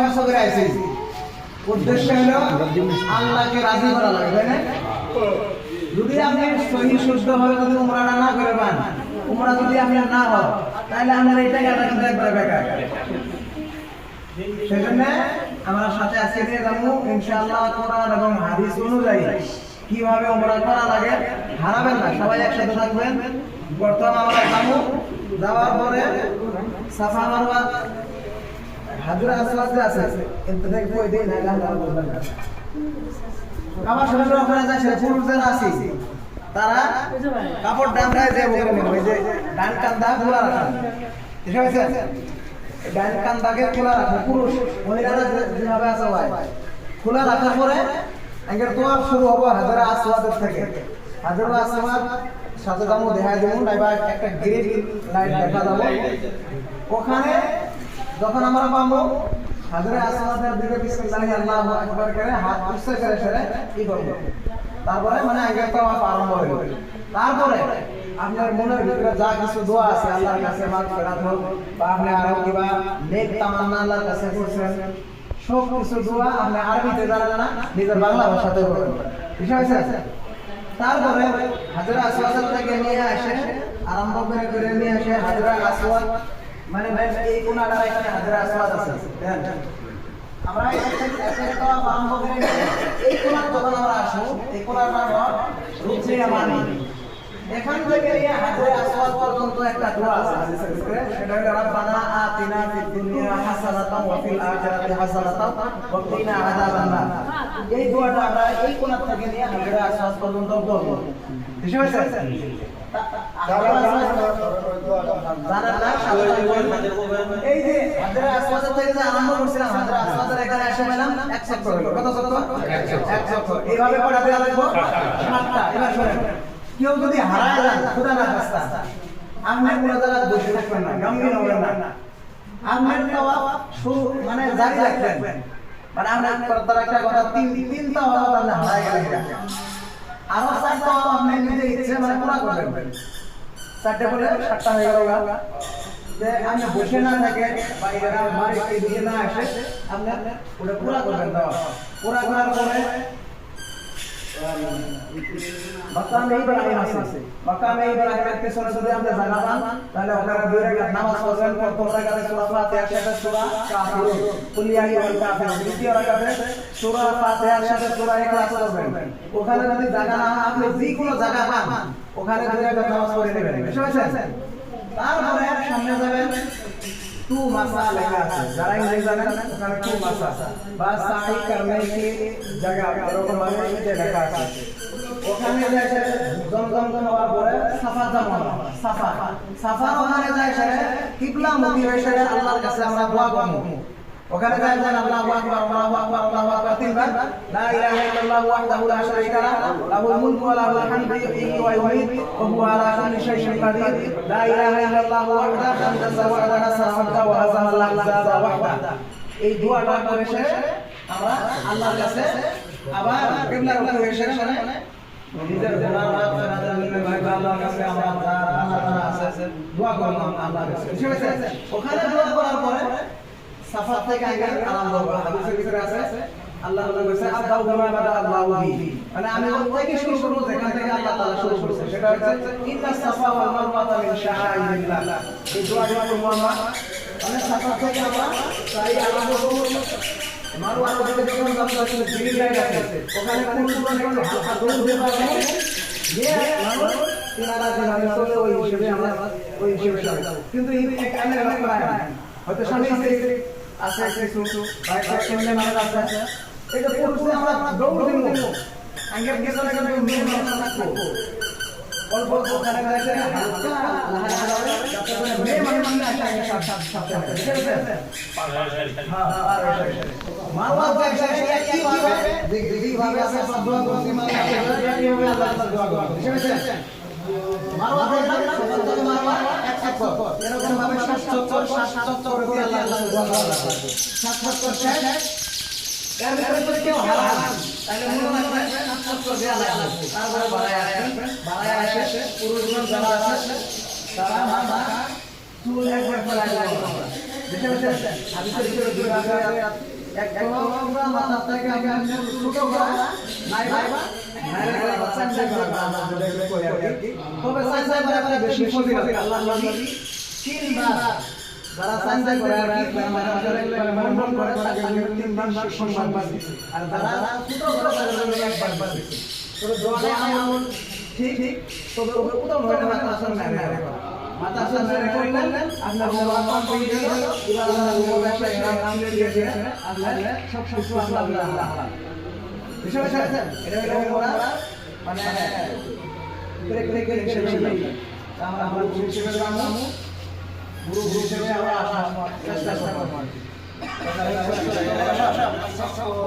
কষ্ট করে আইছি উদ্দেশ্য হলো আল্লাহকে রাজি করা লাগে তাই না যদি আপনি সহি শুদ্ধ ভাবে যদি উমরাটা না করে পান উমরা যদি আপনার না হয় তাহলে আপনার এই টাকাটা কিন্তু একবারে বেকার সেজন্য আমরা সাথে আজকে নিয়ে যাবো ইনশাআল্লাহ কোরআন এবং হাদিস অনুযায়ী কিভাবে উমরা করা লাগে হারাবেন না সবাই একসাথে থাকবেন প্রথম আমরা যাবো যাওয়ার পরে সাফা মারওয়া হাজরা আসওয়াদ আছে কিন্তু দেখবো এই দিন আল্লাহ বলবেন না আমার শরীরে ওখানে যাচ্ছে পুরুষদের আছে তারা কাপড় ডান্ডায় দেব ওই যে ডান কান্দা খোলা রাখা ঠিক আছে ডান কান্দাকে খোলা রাখা পুরুষ মহিলারা যেভাবে আছে খোলা রাখার পরে আগের তোমার শুরু হবো হাজরা আসওয়াদের থেকে হাজরা আসওয়াদ সাথে দামু দেখা দেবো নাইবা একটা গ্রিন লাইট দেখা যাবো ওখানে যখন আমরা পাবো হাজরা আসওয়াদের দিকে বিসমিল্লাহ আল্লাহু আকবার করে হাত উৎসর্গ করে সেরে কি করব তারপরে মানে আগে তো আরম্ভ হলো তারপরে আপনার মনের ভিতরে যা কিছু দোয়া আছে আল্লাহর কাছে মাগফিরাত হোক বা আপনি আরো কিবা নেক তামান্না আল্লাহর কাছে করছেন সব কিছু দোয়া আপনি আরবিতে জানেন না নিজের বাংলা ভাষাতে বলবেন বিষয় আছে তারপরে হাজরা আসওয়াদ থেকে নিয়ে আসে আরম্ভ করে নিয়ে আসে হাজরা আসওয়াদ মানে এই কোণাটা এখানে হাজরা আসওয়াদ আছে দেখেন আমরা একটা আরম্ভ করে এই কোণা যখন আমরা আসবো এই কোণার নাম রুকনে ইয়ামানি এখান থেকে নিয়ে হাজরা আসওয়াদ পর্যন্ত একটা দোয়া আছে হাদিসের ভিতরে সেটা হলো রব্বানা আতিনা ফিদ দুনিয়া হাসানাতাও ওয়া ফিল আখিরাতি হাসানাতাও ওয়া কিনা আযাবান নার এই দোয়াটা আমরা এই কোণা থেকে নিয়ে হাজরা আসওয়াদ পর্যন্ত বলবো বুঝতে পারছেন এই যে হাজরা আসওয়াদ থেকে যে আরম্ভ করছিলাম হাজরা আসওয়াদের এখানে এসে পেলাম 1 চক্কর হলো কত চক্কর 1 চক্কর এইভাবে কটা দেওয়া লাগবে 7টা এবার শুনেন কেউ যদি হারায় যান খোদা না খাস্তা আপনি কোনো জায়গায় বসে থাকবেন না গমগিন হবেন না আপনার তাওয়াফ শুরু মানে জারি রাখবেন মানে আমরা তার একটা কথা তিন তাওয়াফ আপনি হারায় গেলেন আরো 4 তাওয়াফ আপনি নিজে ইচ্ছে মানে পুরো করবেন 4টে বলে 7টা হয়ে গেল যে আপনি বসে না থাকে বা এরা মারিকে দিয়ে না আসে আপনি ওটা পুরো করবেন তাওয়াফ পুরো করার পরে মাকামে ইব্রাহিম আছে মাকামে ইব্রাহিমের পেছনে যদি আপনি জায়গা পান তাহলে ওখানে 2 রাকাত নামাজ পড়বেন প্রথম রাকাতে সূরা ফাতিহার সাথে সূরা কাফিরুন কুল ইয়া আইয়ুহাল কাফিরুন দ্বিতীয় রাকাতে সূরা ফাতিহার সাথে সূরা ইখলাস পড়বেন ওখানে যদি জায়গা না আপনি যে কোনো জায়গা পান ওখানে 2 রাকাত নামাজ পড়ে নেবেন বুঝতে পারছেন তারপরে সামনে যাবেন टू मासा লেখা আছে যারা ইংরেজি জানেন ওখানে টু মাসা বা সাই করনে কি জায়গা এরকম ভাবে নিচে লেখা আছে ওখানে যায় জমজম হওয়ার পরে সাফা জামা সাফা ওখানে যায় সেরে কিবলা মুখী হয়ে সেরে আল্লাহর কাছে আমরা দোয়া করব ওখানে যায় আল্লাহু আকবার আল্লাহু আকবার আল্লাহু আকবার তিনবার লা ইলাহা ইল্লাল্লাহু ওয়াহদাহু লা শারীকা লাহু লাহুল মুলকু ওয়া লাহুল হামদু ইহয়ি ওয়া ইউমীত ওয়া হুয়া আলা কুল্লি শাইইন কাদির লা ইলাহা ইল্লাল্লাহু ওয়াহদাহু আনজাসা ওয়া নাসারা ওয়া হাযামাল আহজাবা ওয়াহদা এই দোয়াটা করে শেষে আমরা আল্লাহর কাছে আবার কিবলার মুখী হয়ে সেরে মানে নিজের গুনাহ মাফ করে দেওয়ার জন্য ভাই আল্লাহর কাছে আমরা যারা আছে দোয়া করব আল্লাহর কাছে ঠিক আছে ওখানে দোয়া করার পরে সাফা থেকে আগে আরম্ভ হবে হাদিসের ভিতরে আছে আল্লাহ তাআলা বলেছে আদাউ কামা বাদা আল্লাহু বিহি মানে আমি ওই থেকে শুরু করব যেখান থেকে আল্লাহ তাআলা শুরু করেছে সেটা হচ্ছে ইন্নাস সাফা ওয়াল মারওয়াতা মিন শাআইরিল্লাহ এই দোয়াটা করব আমরা মানে সাফা থেকে আমরা তাই আরম্ভ করব মারওয়া থেকে যখন আমরা গ্রিন লাইট আছে ওখানে কোন একটু হালকা দৌড় দিয়ে পাবো দিয়ে মারওয়া কিনারা যেভাবে চলে ওই হিসেবে আমরা ওই হিসেবে যাব কিন্তু এই ক্যামেরা রাখা হয়তো সামনে আছে কিছু বাইরে সামনে মানুষ আছে এই যে পুরুষে আমরা দৌড় দিব আগে গেছে না কিন্তু মেয়ে মানুষ থাকবো অল্প অল্প খানা খাইছে হালকা লাহারে যাতে করে মেয়ে মানুষ না আসে সাথে ঠিক আছে হ্যাঁ মারওয়া যায় কি ভাবে দেখি ভাবে আছে সব দোয়া করতে মানে কিভাবে আল্লাহ তাআলা দোয়া করবে ঠিক আছে মারওয়া যায় সব থেকে মারওয়া এক চক্কর এরকম ভাবে 7 চক্কর করে আল্লাহ দোয়া করবে 7 চক্কর শেষ এর ভিতরে যদি কেউ হারান তাহলে মনে রাখবেন 7 চক্কর দিয়ে আল্লাহ তারপরে বাড়ায় আসে পুরুষগণ যারা আছে তারা মাথা চুল একবার ফেলা যায় দেখে হাদিসের ভিতরে দুই ভাগে এক তোমরা মাথা থেকে আমি ছোট করা নাইবা নাইবা বাচ্চান যে আমরা যেটা কই আর কি তবে সাইজ করে বেশি ফজিলত আল্লাহ নবী তিনবার যারা সাইজ করে আর কি মন করে তিনবার সম্মান দিছে আর যারা ছোট করে একবার দিছে তবে দোয়া আমল ঠিক তবে উত্তম হয় না আসল না মাতা আসল না করলেন আপনার বাবা কম করে দিল এবার আল্লাহ ব্যবসা নাম দিয়ে দিয়েছে আল্লাহ সব কিছু আল্লাহ হালাল বিষয় আছে এটা ওরা মানে ব্রেক হিসেবে আমরা গুরু হিসেবে জানবো গুরু হিসেবে আমরা চেষ্টা করব